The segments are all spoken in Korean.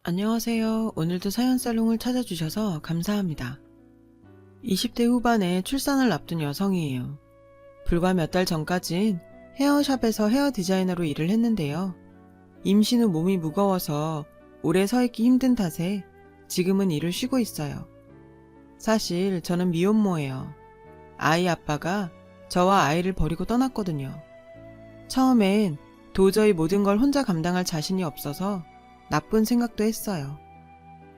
안녕하세요. 오늘도 사연살롱을 찾아주셔서 감사합니다. 20대 후반에 출산을 앞둔 여성이에요. 불과 몇 달 전까진 헤어샵에서 헤어 디자이너로 일을 했는데요. 임신 후 몸이 무거워서 오래 서 있기 힘든 탓에 지금은 일을 쉬고 있어요. 사실 저는 미혼모예요. 아이 아빠가 저와 아이를 버리고 떠났거든요. 처음엔 도저히 모든 걸 혼자 감당할 자신이 없어서 나쁜 생각도 했어요.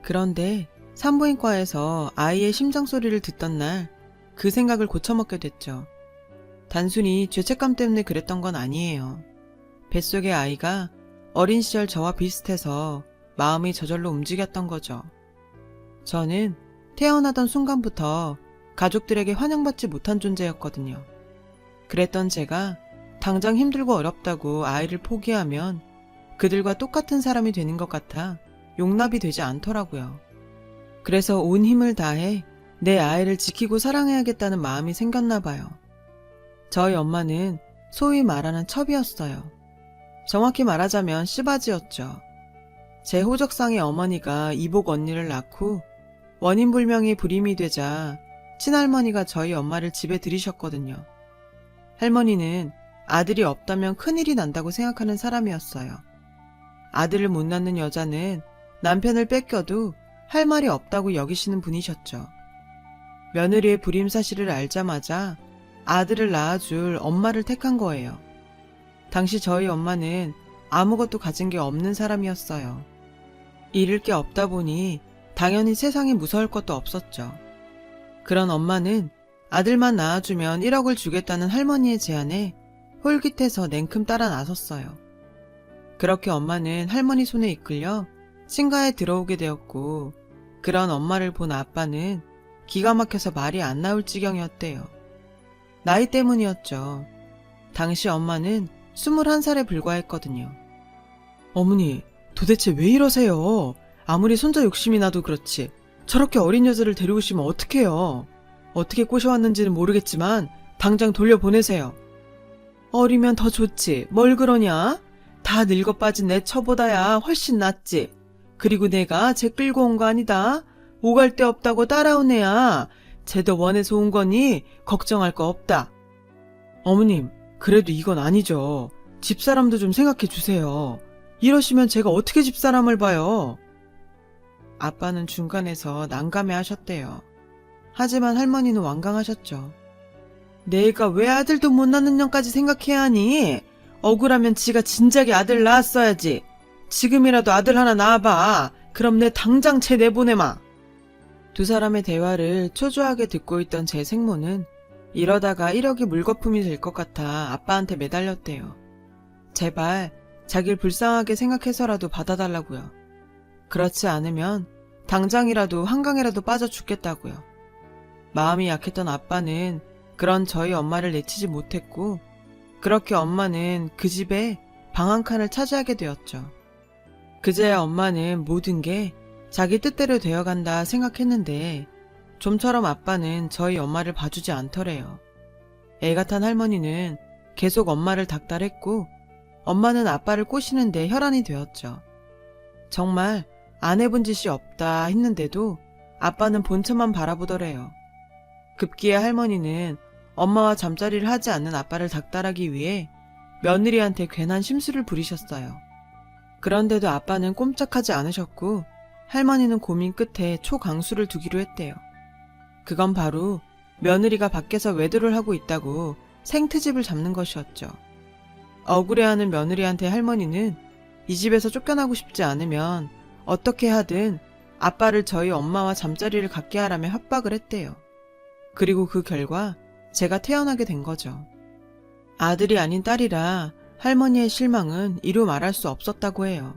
그런데 산부인과에서 아이의 심장 소리를 듣던 날 그 생각을 고쳐먹게 됐죠. 단순히 죄책감 때문에 그랬던 건 아니에요. 뱃속의 아이가 어린 시절 저와 비슷해서 마음이 저절로 움직였던 거죠. 저는 태어나던 순간부터 가족들에게 환영받지 못한 존재였거든요. 그랬던 제가 당장 힘들고 어렵다고 아이를 포기하면 그들과 똑같은 사람이 되는 것 같아 용납이 되지 않더라고요. 그래서 온 힘을 다해 내 아이를 지키고 사랑해야겠다는 마음이 생겼나 봐요. 저희 엄마는 소위 말하는 첩이었어요. 정확히 말하자면 씨바지였죠. 제 호적상의 어머니가 이복 언니를 낳고 원인불명의 불임이 되자 친할머니가 저희 엄마를 집에 들이셨거든요. 할머니는 아들이 없다면 큰일이 난다고 생각하는 사람이었어요. 아들을 못 낳는 여자는 남편을 뺏겨도 할 말이 없다고 여기시는 분이셨죠. 며느리의 불임 사실을 알자마자 아들을 낳아줄 엄마를 택한 거예요. 당시 저희 엄마는 아무것도 가진 게 없는 사람이었어요. 잃을 게 없다 보니 당연히 세상에 무서울 것도 없었죠. 그런 엄마는 아들만 낳아주면 1억을 주겠다는 할머니의 제안에 홀깃해서 냉큼 따라 나섰어요. 그렇게 엄마는 할머니 손에 이끌려 친가에 들어오게 되었고, 그런 엄마를 본 아빠는 기가 막혀서 말이 안 나올 지경이었대요. 나이 때문이었죠. 당시 엄마는 21살에 불과했거든요. 어머니, 도대체 왜 이러세요? 아무리 손자 욕심이 나도 그렇지 저렇게 어린 여자를 데려오시면 어떡해요? 어떻게 꼬셔왔는지는 모르겠지만 당장 돌려보내세요. 어리면 더 좋지 뭘 그러냐? 다 늙어 빠진 내 처보다야 훨씬 낫지. 그리고 내가 쟤 끌고 온 거 아니다. 오갈 데 없다고 따라온 애야. 쟤도 원해서 온 거니 걱정할 거 없다. 어머님, 그래도 이건 아니죠. 집사람도 좀 생각해 주세요. 이러시면 제가 어떻게 집사람을 봐요. 아빠는 중간에서 난감해 하셨대요. 하지만 할머니는 완강하셨죠. 내가 왜 아들도 못 낳는 년까지 생각해야 하니? 억울하면 지가 진작에 아들 낳았어야지. 지금이라도 아들 하나 낳아봐. 그럼 내 당장 쟤 내보내마. 두 사람의 대화를 초조하게 듣고 있던 제 생모는 이러다가 1억이 물거품이 될 것 같아 아빠한테 매달렸대요. 제발 자길 불쌍하게 생각해서라도 받아달라고요. 그렇지 않으면 당장이라도 한강이라도 빠져 죽겠다고요. 마음이 약했던 아빠는 그런 저희 엄마를 내치지 못했고, 그렇게 엄마는 그 집에 방 한 칸을 차지하게 되었죠. 그제야 엄마는 모든 게 자기 뜻대로 되어간다 생각했는데, 좀처럼 아빠는 저희 엄마를 봐주지 않더래요. 애가 탄 할머니는 계속 엄마를 닥달했고, 엄마는 아빠를 꼬시는데 혈안이 되었죠. 정말 안 해본 짓이 없다 했는데도 아빠는 본처만 바라보더래요. 급기야 할머니는 엄마와 잠자리를 하지 않는 아빠를 닥달하기 위해 며느리한테 괜한 심술을 부리셨어요. 그런데도 아빠는 꼼짝하지 않으셨고, 할머니는 고민 끝에 초강수를 두기로 했대요. 그건 바로 며느리가 밖에서 외도를 하고 있다고 생트집을 잡는 것이었죠. 억울해하는 며느리한테 할머니는 이 집에서 쫓겨나고 싶지 않으면 어떻게 하든 아빠를 저희 엄마와 잠자리를 갖게 하라며 협박을 했대요. 그리고 그 결과 제가 태어나게 된 거죠. 아들이 아닌 딸이라 할머니의 실망은 이루 말할 수 없었다고 해요.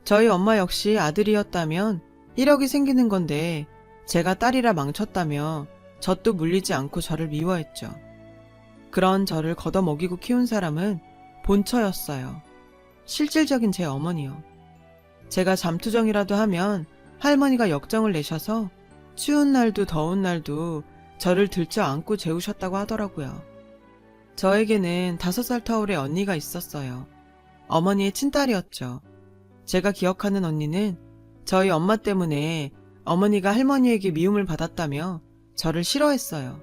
저희 엄마 역시 아들이었다면 1억이 생기는 건데, 제가 딸이라 망쳤다며 젖도 물리지 않고 저를 미워했죠. 그런 저를 걷어먹이고 키운 사람은 본처였어요. 실질적인 제 어머니요. 제가 잠투정이라도 하면 할머니가 역정을 내셔서 추운 날도 더운 날도 저를 들쳐 안고 재우셨다고 하더라고요. 저에게는 5살 터울의 언니가 있었어요. 어머니의 친딸이었죠. 제가 기억하는 언니는 저희 엄마 때문에 어머니가 할머니에게 미움을 받았다며 저를 싫어했어요.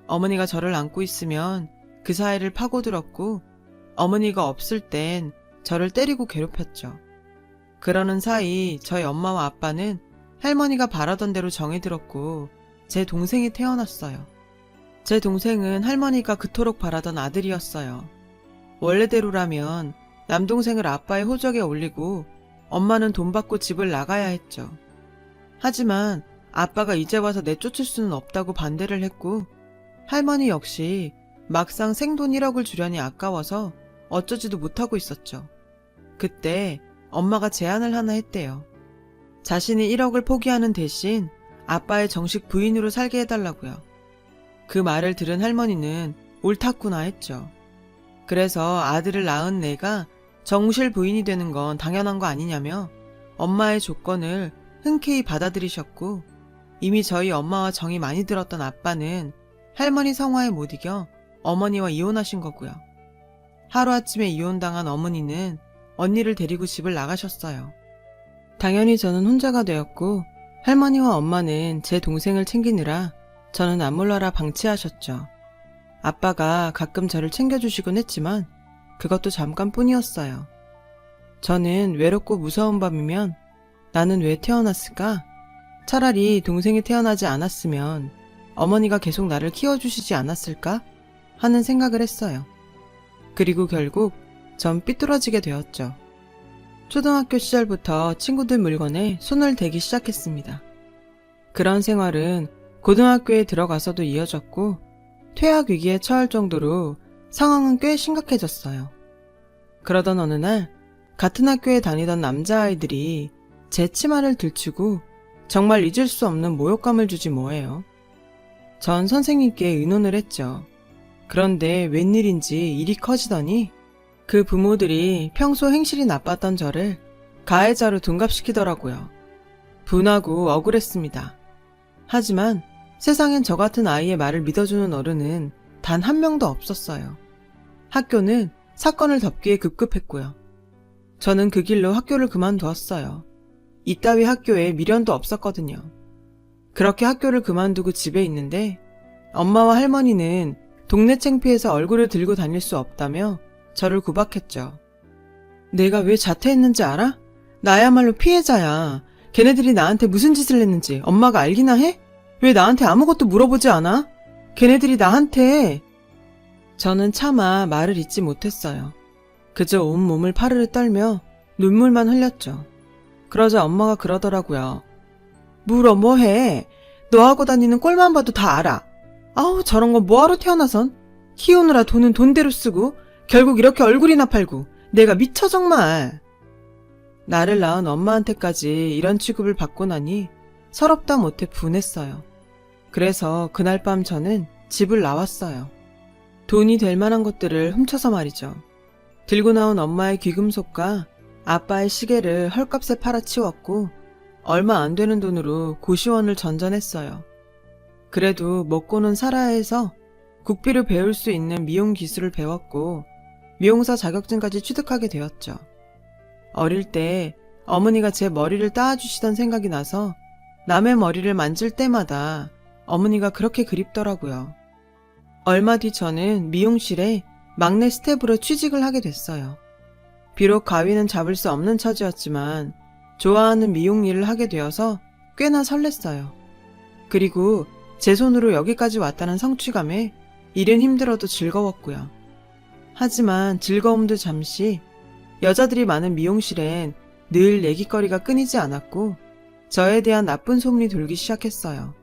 어머니가 저를 안고 있으면 그 사이를 파고들었고 어머니가 없을 땐 저를 때리고 괴롭혔죠. 그러는 사이 저희 엄마와 아빠는 할머니가 바라던 대로 정이 들었고 제 동생이 태어났어요. 제 동생은 할머니가 그토록 바라던 아들이었어요. 원래대로라면 남동생을 아빠의 호적에 올리고 엄마는 돈 받고 집을 나가야 했죠. 하지만 아빠가 이제 와서 내쫓을 수는 없다고 반대를 했고 할머니 역시 막상 생돈 1억을 주려니 아까워서 어쩌지도 못하고 있었죠. 그때 엄마가 제안을 하나 했대요. 자신이 1억을 포기하는 대신 아빠의 정식 부인으로 살게 해달라고요. 그 말을 들은 할머니는 옳았구나 했죠. 그래서 아들을 낳은 내가 정실 부인이 되는 건 당연한 거 아니냐며 엄마의 조건을 흔쾌히 받아들이셨고 이미 저희 엄마와 정이 많이 들었던 아빠는 할머니 성화에 못 이겨 어머니와 이혼하신 거고요. 하루아침에 이혼당한 어머니는 언니를 데리고 집을 나가셨어요. 당연히 저는 혼자가 되었고 할머니와 엄마는 제 동생을 챙기느라 저는 안 몰라라 방치하셨죠. 아빠가 가끔 저를 챙겨주시곤 했지만 그것도 잠깐뿐이었어요. 저는 외롭고 무서운 밤이면 나는 왜 태어났을까? 차라리 동생이 태어나지 않았으면 어머니가 계속 나를 키워주시지 않았을까? 하는 생각을 했어요. 그리고 결국 전 삐뚤어지게 되었죠. 초등학교 시절부터 친구들 물건에 손을 대기 시작했습니다. 그런 생활은 고등학교에 들어가서도 이어졌고 퇴학 위기에 처할 정도로 상황은 꽤 심각해졌어요. 그러던 어느 날 같은 학교에 다니던 남자아이들이 제 치마를 들추고 정말 잊을 수 없는 모욕감을 주지 뭐예요. 전 선생님께 의논을 했죠. 그런데 웬일인지 일이 커지더니 그 부모들이 평소 행실이 나빴던 저를 가해자로 둔갑시키더라고요. 분하고 억울했습니다. 하지만 세상엔 저 같은 아이의 말을 믿어주는 어른은 단 한 명도 없었어요. 학교는 사건을 덮기에 급급했고요. 저는 그 길로 학교를 그만두었어요. 이따위 학교에 미련도 없었거든요. 그렇게 학교를 그만두고 집에 있는데 엄마와 할머니는 동네 창피해서 얼굴을 들고 다닐 수 없다며 저를 구박했죠. 내가 왜 자퇴했는지 알아? 나야말로 피해자야. 걔네들이 나한테 무슨 짓을 했는지 엄마가 알기나 해? 왜 나한테 아무것도 물어보지 않아? 걔네들이 나한테... 저는 차마 말을 잇지 못했어요. 그저 온몸을 파르르 떨며 눈물만 흘렸죠. 그러자 엄마가 그러더라고요. 물어 뭐해? 너하고 다니는 꼴만 봐도 다 알아. 아우 저런 거 뭐하러 태어나선? 키우느라 돈은 돈대로 쓰고 결국 이렇게 얼굴이나 팔고 내가 미쳐 정말. 나를 낳은 엄마한테까지 이런 취급을 받고 나니 서럽다 못해 분했어요. 그래서 그날 밤 저는 집을 나왔어요. 돈이 될 만한 것들을 훔쳐서 말이죠. 들고 나온 엄마의 귀금속과 아빠의 시계를 헐값에 팔아치웠고 얼마 안 되는 돈으로 고시원을 전전했어요. 그래도 먹고는 살아야 해서 국비를 배울 수 있는 미용 기술을 배웠고 미용사 자격증까지 취득하게 되었죠. 어릴 때 어머니가 제 머리를 따아주시던 생각이 나서 남의 머리를 만질 때마다 어머니가 그렇게 그립더라고요. 얼마 뒤 저는 미용실에 막내 스텝으로 취직을 하게 됐어요. 비록 가위는 잡을 수 없는 처지였지만 좋아하는 미용 일을 하게 되어서 꽤나 설렜어요. 그리고 제 손으로 여기까지 왔다는 성취감에 일은 힘들어도 즐거웠고요. 하지만 즐거움도 잠시 여자들이 많은 미용실엔 늘 얘기거리가 끊이지 않았고 저에 대한 나쁜 소문이 돌기 시작했어요.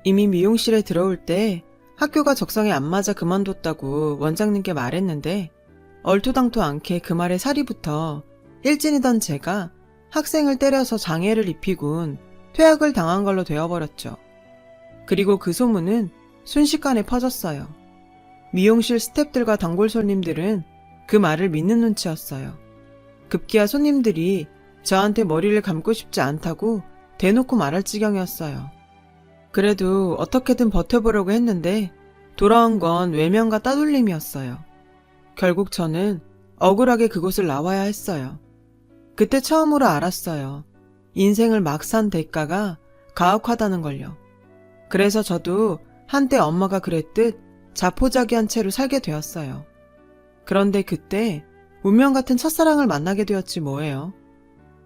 이미 미용실에 들어올 때 학교가 적성에 안 맞아 그만뒀다고 원장님께 말했는데 얼토당토 않게 그 말에 살이 붙어 일진이던 제가 학생을 때려서 장애를 입히곤 퇴학을 당한 걸로 되어버렸죠. 그리고 그 소문은 순식간에 퍼졌어요. 미용실 스태프들과 단골 손님들은 그 말을 믿는 눈치였어요. 급기야 손님들이 저한테 머리를 감고 싶지 않다고 대놓고 말할 지경이었어요. 그래도 어떻게든 버텨보려고 했는데 돌아온 건 외면과 따돌림이었어요. 결국 저는 억울하게 그곳을 나와야 했어요. 그때 처음으로 알았어요. 인생을 막 산 대가가 가혹하다는 걸요. 그래서 저도 한때 엄마가 그랬듯 자포자기한 채로 살게 되었어요. 그런데 그때 운명 같은 첫사랑을 만나게 되었지 뭐예요.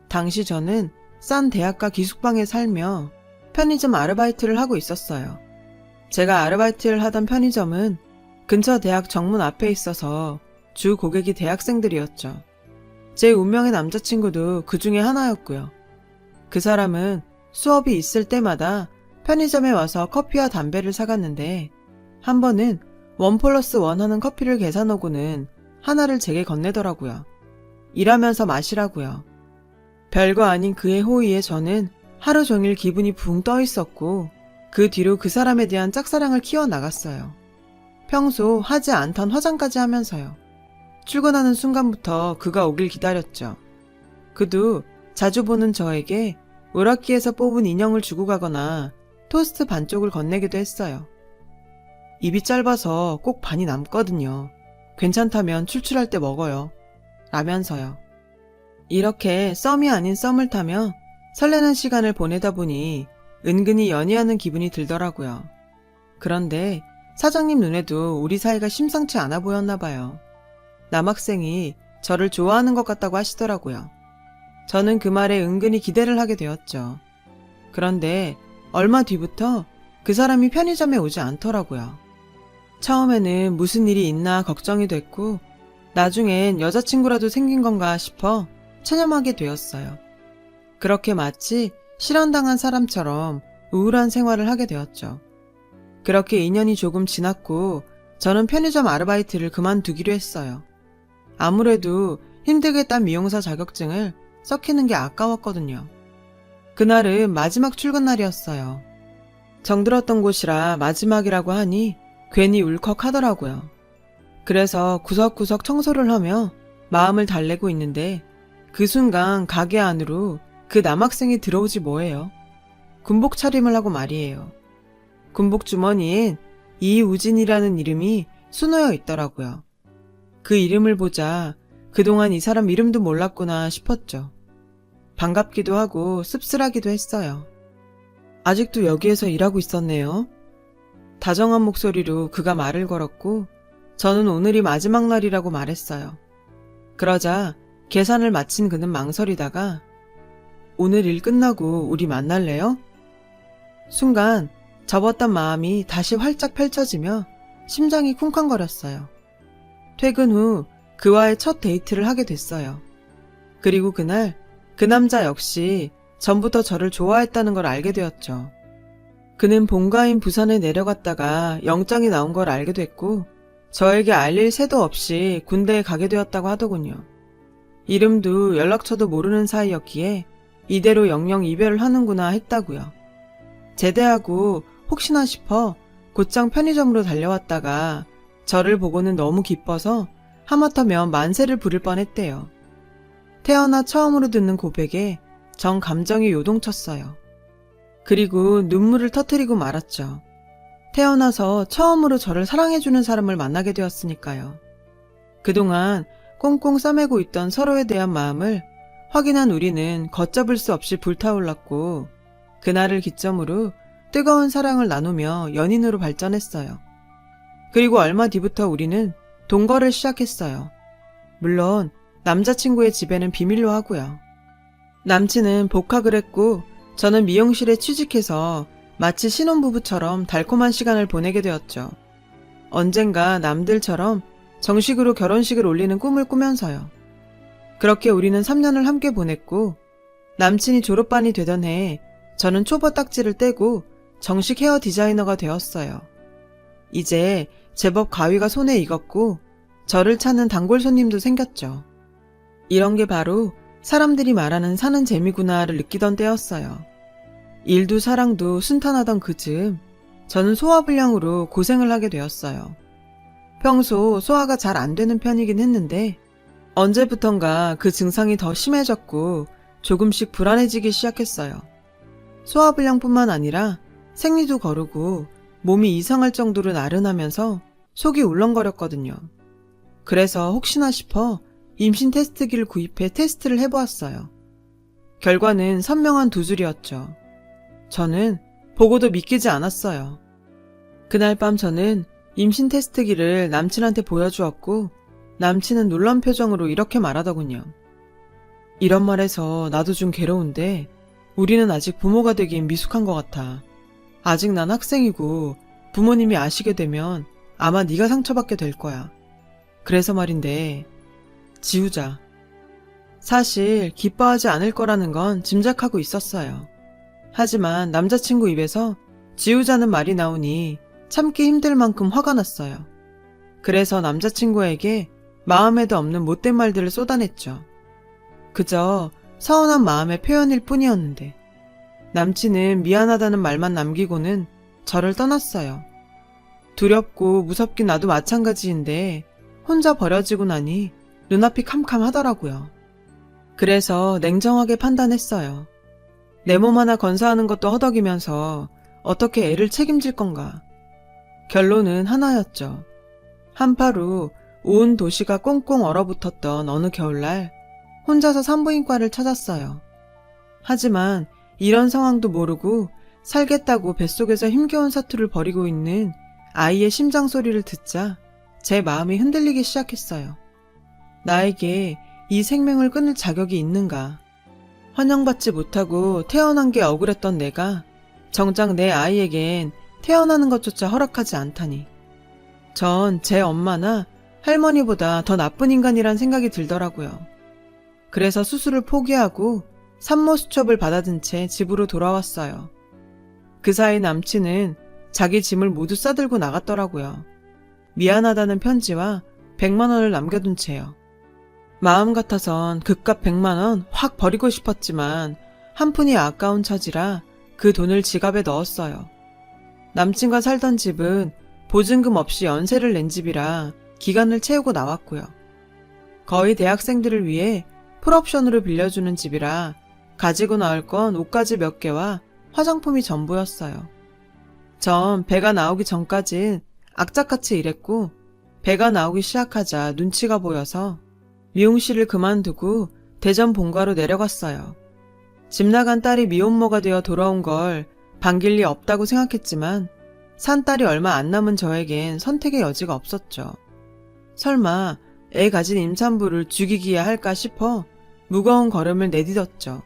당시 저는 싼 대학가 기숙방에 살며 편의점 아르바이트를 하고 있었어요. 제가 아르바이트를 하던 편의점은 근처 대학 정문 앞에 있어서 주 고객이 대학생들이었죠. 제 운명의 남자친구도 그 중에 하나였고요. 그 사람은 수업이 있을 때마다 편의점에 와서 커피와 담배를 사갔는데 한 번은 1+1 하는 커피를 계산하고는 하나를 제게 건네더라고요. 일하면서 마시라고요. 별거 아닌 그의 호의에 저는 하루 종일 기분이 붕 떠 있었고 그 뒤로 그 사람에 대한 짝사랑을 키워나갔어요. 평소 하지 않던 화장까지 하면서요. 출근하는 순간부터 그가 오길 기다렸죠. 그도 자주 보는 저에게 오락기에서 뽑은 인형을 주고 가거나 토스트 반쪽을 건네기도 했어요. 입이 짧아서 꼭 반이 남거든요. 괜찮다면 출출할 때 먹어요. 라면서요. 이렇게 썸이 아닌 썸을 타며 설레는 시간을 보내다 보니 은근히 연애하는 기분이 들더라고요. 그런데 사장님 눈에도 우리 사이가 심상치 않아 보였나 봐요. 남학생이 저를 좋아하는 것 같다고 하시더라고요. 저는 그 말에 은근히 기대를 하게 되었죠. 그런데 얼마 뒤부터 그 사람이 편의점에 오지 않더라고요. 처음에는 무슨 일이 있나 걱정이 됐고 나중엔 여자친구라도 생긴 건가 싶어 체념하게 되었어요. 그렇게 마치 실현당한 사람처럼 우울한 생활을 하게 되었죠. 그렇게 2년이 조금 지났고 저는 편의점 아르바이트를 그만두기로 했어요. 아무래도 힘들게 딴 미용사 자격증을 썩히는 게 아까웠거든요. 그날은 마지막 출근 날이었어요. 정들었던 곳이라 마지막이라고 하니 괜히 울컥하더라고요. 그래서 구석구석 청소를 하며 마음을 달래고 있는데 그 순간 가게 안으로 그 남학생이 들어오지 뭐예요. 군복 차림을 하고 말이에요. 군복 주머니엔 이우진이라는 이름이 수놓여 있더라고요. 그 이름을 보자 그동안 이 사람 이름도 몰랐구나 싶었죠. 반갑기도 하고 씁쓸하기도 했어요. 아직도 여기에서 일하고 있었네요. 다정한 목소리로 그가 말을 걸었고 저는 오늘이 마지막 날이라고 말했어요. 그러자 계산을 마친 그는 망설이다가 오늘 일 끝나고 우리 만날래요? 순간 접었던 마음이 다시 활짝 펼쳐지며 심장이 쿵쾅거렸어요. 퇴근 후 그와의 첫 데이트를 하게 됐어요. 그리고 그날 그 남자 역시 전부터 저를 좋아했다는 걸 알게 되었죠. 그는 본가인 부산에 내려갔다가 영장이 나온 걸 알게 됐고 저에게 알릴 새도 없이 군대에 가게 되었다고 하더군요. 이름도 연락처도 모르는 사이였기에 이대로 영영 이별을 하는구나 했다고요. 제대하고 혹시나 싶어 곧장 편의점으로 달려왔다가 저를 보고는 너무 기뻐서 하마터면 만세를 부릴 뻔했대요. 태어나 처음으로 듣는 고백에 전 감정이 요동쳤어요. 그리고 눈물을 터뜨리고 말았죠. 태어나서 처음으로 저를 사랑해주는 사람을 만나게 되었으니까요. 그동안 꽁꽁 싸매고 있던 서로에 대한 마음을 확인한 우리는 걷잡을 수 없이 불타올랐고 그날을 기점으로 뜨거운 사랑을 나누며 연인으로 발전했어요. 그리고 얼마 뒤부터 우리는 동거를 시작했어요. 물론 남자친구의 집에는 비밀로 하고요. 남친은 복학을 했고 저는 미용실에 취직해서 마치 신혼부부처럼 달콤한 시간을 보내게 되었죠. 언젠가 남들처럼 정식으로 결혼식을 올리는 꿈을 꾸면서요. 그렇게 우리는 3년을 함께 보냈고 남친이 졸업반이 되던 해에 저는 초보 딱지를 떼고 정식 헤어 디자이너가 되었어요. 이제 제법 가위가 손에 익었고 저를 찾는 단골 손님도 생겼죠. 이런 게 바로 사람들이 말하는 사는 재미구나를 느끼던 때였어요. 일도 사랑도 순탄하던 그 즈음 저는 소화불량으로 고생을 하게 되었어요. 평소 소화가 잘 안 되는 편이긴 했는데 언제부턴가 그 증상이 더 심해졌고 조금씩 불안해지기 시작했어요. 소화불량뿐만 아니라 생리도 거르고 몸이 이상할 정도로 나른하면서 속이 울렁거렸거든요. 그래서 혹시나 싶어 임신 테스트기를 구입해 테스트를 해보았어요. 결과는 선명한 두 줄이었죠. 저는 보고도 믿기지 않았어요. 그날 밤 저는 임신 테스트기를 남친한테 보여주었고 남친은 놀란 표정으로 이렇게 말하더군요. 이런 말해서 나도 좀 괴로운데 우리는 아직 부모가 되기엔 미숙한 것 같아. 아직 난 학생이고 부모님이 아시게 되면 아마 네가 상처받게 될 거야. 그래서 말인데 지우자. 사실 기뻐하지 않을 거라는 건 짐작하고 있었어요. 하지만 남자친구 입에서 지우자는 말이 나오니 참기 힘들 만큼 화가 났어요. 그래서 남자친구에게 마음에도 없는 못된 말들을 쏟아냈죠. 그저 서운한 마음의 표현일 뿐이었는데 남친은 미안하다는 말만 남기고는 저를 떠났어요. 두렵고 무섭긴 나도 마찬가지인데 혼자 버려지고 나니 눈앞이 캄캄하더라고요. 그래서 냉정하게 판단했어요. 내 몸 하나 건사하는 것도 허덕이면서 어떻게 애를 책임질 건가. 결론은 하나였죠. 한파로 온 도시가 꽁꽁 얼어붙었던 어느 겨울날 혼자서 산부인과를 찾았어요. 하지만 이런 상황도 모르고 살겠다고 뱃속에서 힘겨운 사투를 벌이고 있는 아이의 심장 소리를 듣자 제 마음이 흔들리기 시작했어요. 나에게 이 생명을 끊을 자격이 있는가? 환영받지 못하고 태어난 게 억울했던 내가 정작 내 아이에겐 태어나는 것조차 허락하지 않다니. 전 제 엄마나 할머니보다 더 나쁜 인간이란 생각이 들더라고요. 그래서 수술을 포기하고 산모 수첩을 받아든 채 집으로 돌아왔어요. 그 사이 남친은 자기 짐을 모두 싸들고 나갔더라고요. 미안하다는 편지와 100만 원을 남겨둔 채요. 마음 같아선 그깟 100만 원 확 버리고 싶었지만 한 푼이 아까운 처지라 그 돈을 지갑에 넣었어요. 남친과 살던 집은 보증금 없이 연세를 낸 집이라 기간을 채우고 나왔고요. 거의 대학생들을 위해 풀옵션으로 빌려주는 집이라 가지고 나올 건 옷가지 몇 개와 화장품이 전부였어요. 전 배가 나오기 전까진 악착같이 일했고 배가 나오기 시작하자 눈치가 보여서 미용실을 그만두고 대전 본가로 내려갔어요. 집 나간 딸이 미혼모가 되어 돌아온 걸 반길 리 없다고 생각했지만 산 딸이 얼마 안 남은 저에겐 선택의 여지가 없었죠. 설마 애 가진 임산부를 죽이기야 할까 싶어 무거운 걸음을 내딛었죠.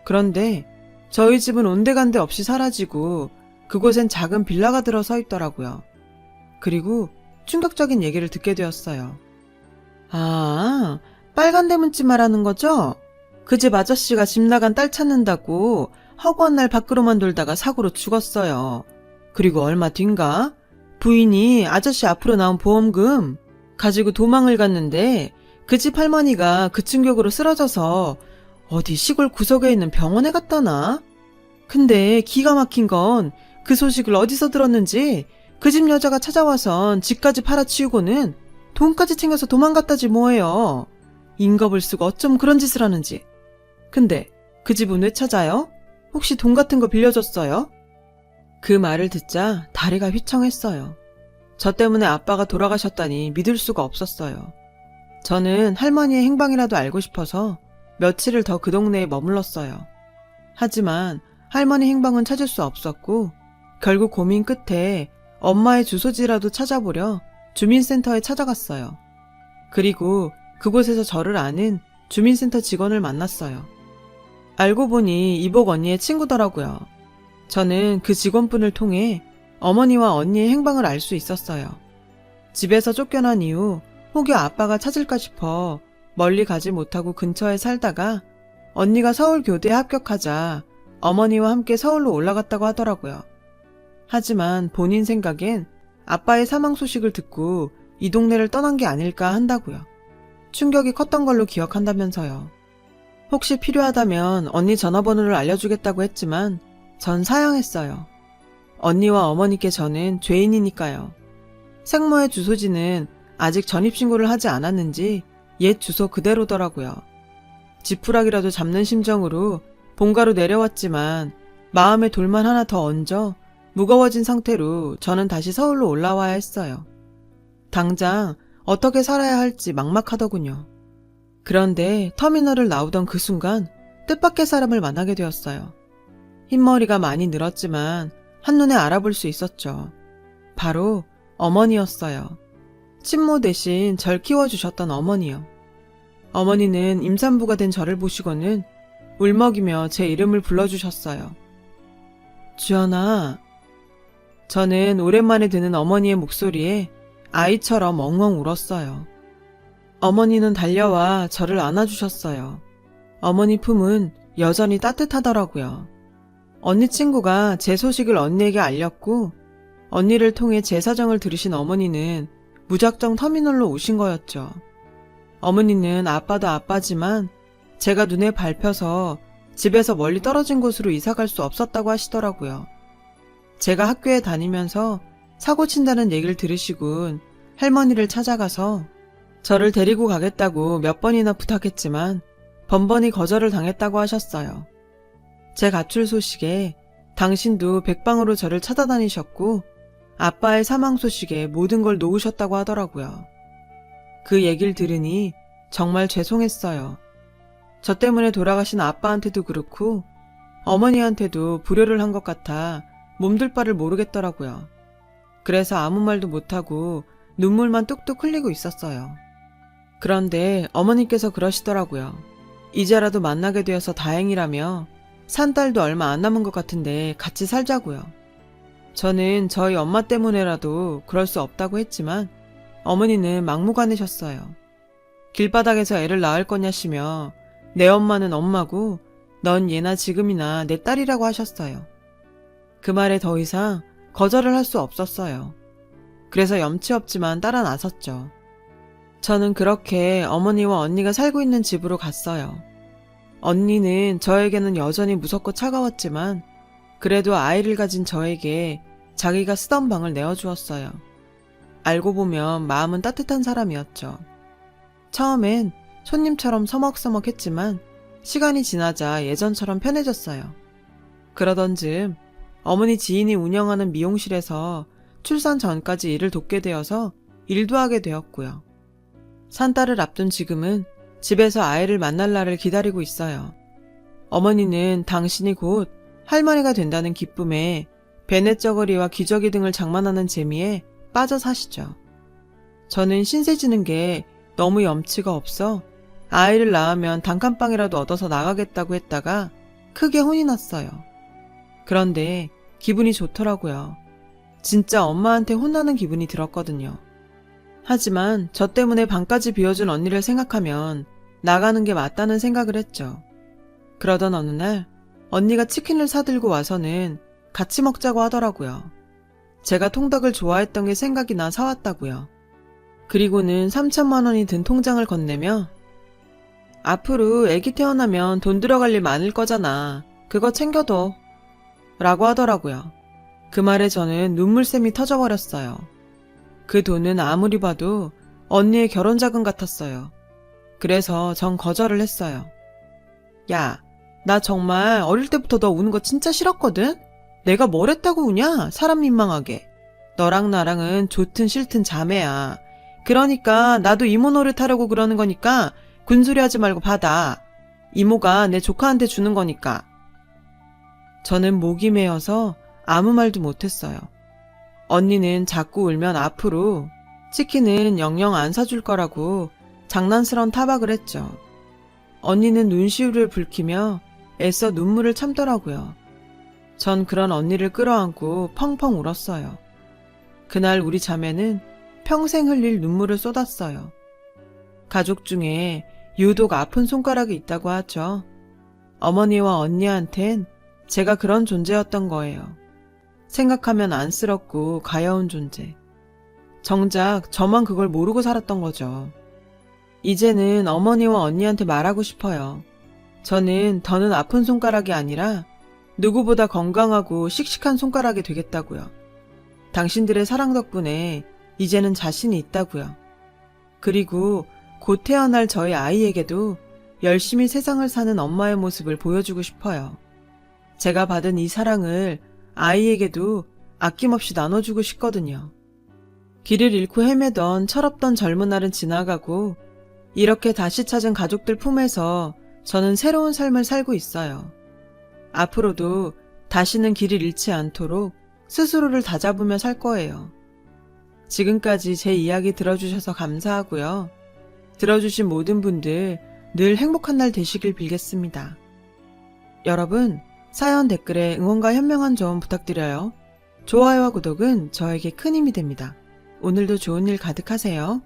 그런데 저희 집은 온데간데 없이 사라지고 그곳엔 작은 빌라가 들어서 있더라고요. 그리고 충격적인 얘기를 듣게 되었어요. 아, 빨간 대문집 말하는 거죠? 그 집 아저씨가 집 나간 딸 찾는다고 허구한 날 밖으로만 돌다가 사고로 죽었어요. 그리고 얼마 뒤인가 부인이 아저씨 앞으로 나온 보험금 가지고 도망을 갔는데 그 집 할머니가 그 충격으로 쓰러져서 어디 시골 구석에 있는 병원에 갔다나? 근데 기가 막힌 건 그 소식을 어디서 들었는지 그 집 여자가 찾아와선 집까지 팔아치우고는 돈까지 챙겨서 도망갔다지 뭐예요. 인겁을 쓰고 어쩜 그런 짓을 하는지. 근데 그 집은 왜 찾아요? 혹시 돈 같은 거 빌려줬어요? 그 말을 듣자 다리가 휘청했어요. 저 때문에 아빠가 돌아가셨다니 믿을 수가 없었어요. 저는 할머니의 행방이라도 알고 싶어서 며칠을 더 그 동네에 머물렀어요. 하지만 할머니 행방은 찾을 수 없었고 결국 고민 끝에 엄마의 주소지라도 찾아보려 주민센터에 찾아갔어요. 그리고 그곳에서 저를 아는 주민센터 직원을 만났어요. 알고 보니 이복 언니의 친구더라고요. 저는 그 직원분을 통해 어머니와 언니의 행방을 알 수 있었어요. 집에서 쫓겨난 이후 혹여 아빠가 찾을까 싶어 멀리 가지 못하고 근처에 살다가 언니가 서울 교대에 합격하자 어머니와 함께 서울로 올라갔다고 하더라고요. 하지만 본인 생각엔 아빠의 사망 소식을 듣고 이 동네를 떠난 게 아닐까 한다고요. 충격이 컸던 걸로 기억한다면서요. 혹시 필요하다면 언니 전화번호를 알려주겠다고 했지만 전 사양했어요. 언니와 어머니께 저는 죄인이니까요. 생모의 주소지는 아직 전입신고를 하지 않았는지 옛 주소 그대로더라고요. 지푸라기라도 잡는 심정으로 본가로 내려왔지만 마음에 돌만 하나 더 얹어 무거워진 상태로 저는 다시 서울로 올라와야 했어요. 당장 어떻게 살아야 할지 막막하더군요. 그런데 터미널을 나오던 그 순간 뜻밖의 사람을 만나게 되었어요. 흰머리가 많이 늘었지만 한눈에 알아볼 수 있었죠. 바로 어머니였어요. 친모 대신 절 키워주셨던 어머니요. 어머니는 임산부가 된 저를 보시고는 울먹이며 제 이름을 불러주셨어요. 주연아. 저는 오랜만에 듣는 어머니의 목소리에 아이처럼 엉엉 울었어요. 어머니는 달려와 저를 안아주셨어요. 어머니 품은 여전히 따뜻하더라고요. 언니 친구가 제 소식을 언니에게 알렸고 언니를 통해 제 사정을 들으신 어머니는 무작정 터미널로 오신 거였죠. 어머니는 아빠도 아빠지만 제가 눈에 밟혀서 집에서 멀리 떨어진 곳으로 이사갈 수 없었다고 하시더라고요. 제가 학교에 다니면서 사고 친다는 얘기를 들으시곤 할머니를 찾아가서 저를 데리고 가겠다고 몇 번이나 부탁했지만 번번이 거절을 당했다고 하셨어요. 제 가출 소식에 당신도 백방으로 저를 찾아다니셨고 아빠의 사망 소식에 모든 걸 놓으셨다고 하더라고요. 그 얘기를 들으니 정말 죄송했어요. 저 때문에 돌아가신 아빠한테도 그렇고 어머니한테도 불효를 한 것 같아 몸둘 바를 모르겠더라고요. 그래서 아무 말도 못하고 눈물만 뚝뚝 흘리고 있었어요. 그런데 어머니께서 그러시더라고요. 이제라도 만나게 되어서 다행이라며 산 딸도 얼마 안 남은 것 같은데 같이 살자고요. 저는 저희 엄마 때문에라도 그럴 수 없다고 했지만 어머니는 막무가내셨어요. 길바닥에서 애를 낳을 거냐시며 내 엄마는 엄마고 넌 예나 지금이나 내 딸이라고 하셨어요. 그 말에 더 이상 거절을 할 수 없었어요. 그래서 염치 없지만 따라 나섰죠. 저는 그렇게 어머니와 언니가 살고 있는 집으로 갔어요. 언니는 저에게는 여전히 무섭고 차가웠지만 그래도 아이를 가진 저에게 자기가 쓰던 방을 내어주었어요. 알고 보면 마음은 따뜻한 사람이었죠. 처음엔 손님처럼 서먹서먹했지만 시간이 지나자 예전처럼 편해졌어요. 그러던 즈음 어머니 지인이 운영하는 미용실에서 출산 전까지 일을 돕게 되어서 일도 하게 되었고요. 산딸을 앞둔 지금은 집에서 아이를 만날 날을 기다리고 있어요. 어머니는 당신이 곧 할머니가 된다는 기쁨에 베넷저고리와 기저귀 등을 장만하는 재미에 빠져 사시죠. 저는 신세 지는 게 너무 염치가 없어 아이를 낳으면 단칸방이라도 얻어서 나가겠다고 했다가 크게 혼이 났어요. 그런데 기분이 좋더라고요. 진짜 엄마한테 혼나는 기분이 들었거든요. 하지만 저 때문에 방까지 비워준 언니를 생각하면 나가는 게 맞다는 생각을 했죠. 그러던 어느 날 언니가 치킨을 사들고 와서는 같이 먹자고 하더라고요. 제가 통닭을 좋아했던 게 생각이 나 사왔다고요. 그리고는 3,000만 원이 든 통장을 건네며 앞으로 애기 태어나면 돈 들어갈 일 많을 거잖아. 그거 챙겨둬. 라고 하더라고요. 그 말에 저는 눈물샘이 터져버렸어요. 그 돈은 아무리 봐도 언니의 결혼 자금 같았어요. 그래서 전 거절을 했어요. 야, 나 정말 어릴 때부터 너 우는 거 진짜 싫었거든? 내가 뭘 했다고 우냐? 사람 민망하게. 너랑 나랑은 좋든 싫든 자매야. 그러니까 나도 이모 노릇하려고 그러는 거니까 군소리 하지 말고 받아. 이모가 내 조카한테 주는 거니까. 저는 목이 메어서 아무 말도 못했어요. 언니는 자꾸 울면 앞으로 치킨은 영영 안 사줄 거라고 장난스러운 타박을 했죠. 언니는 눈시울을 붉히며 애써 눈물을 참더라고요. 전 그런 언니를 끌어안고 펑펑 울었어요. 그날 우리 자매는 평생 흘릴 눈물을 쏟았어요. 가족 중에 유독 아픈 손가락이 있다고 하죠. 어머니와 언니한텐 제가 그런 존재였던 거예요. 생각하면 안쓰럽고 가여운 존재. 정작 저만 그걸 모르고 살았던 거죠. 이제는 어머니와 언니한테 말하고 싶어요. 저는 더는 아픈 손가락이 아니라 누구보다 건강하고 씩씩한 손가락이 되겠다고요. 당신들의 사랑 덕분에 이제는 자신이 있다고요. 그리고 곧 태어날 저희 아이에게도 열심히 세상을 사는 엄마의 모습을 보여주고 싶어요. 제가 받은 이 사랑을 아이에게도 아낌없이 나눠주고 싶거든요. 길을 잃고 헤매던 철없던 젊은 날은 지나가고 이렇게 다시 찾은 가족들 품에서 저는 새로운 삶을 살고 있어요. 앞으로도 다시는 길을 잃지 않도록 스스로를 다잡으며 살 거예요. 지금까지 제 이야기 들어주셔서 감사하고요. 들어주신 모든 분들 늘 행복한 날 되시길 빌겠습니다. 여러분, 사연 댓글에 응원과 현명한 조언 부탁드려요. 좋아요와 구독은 저에게 큰 힘이 됩니다. 오늘도 좋은 일 가득하세요.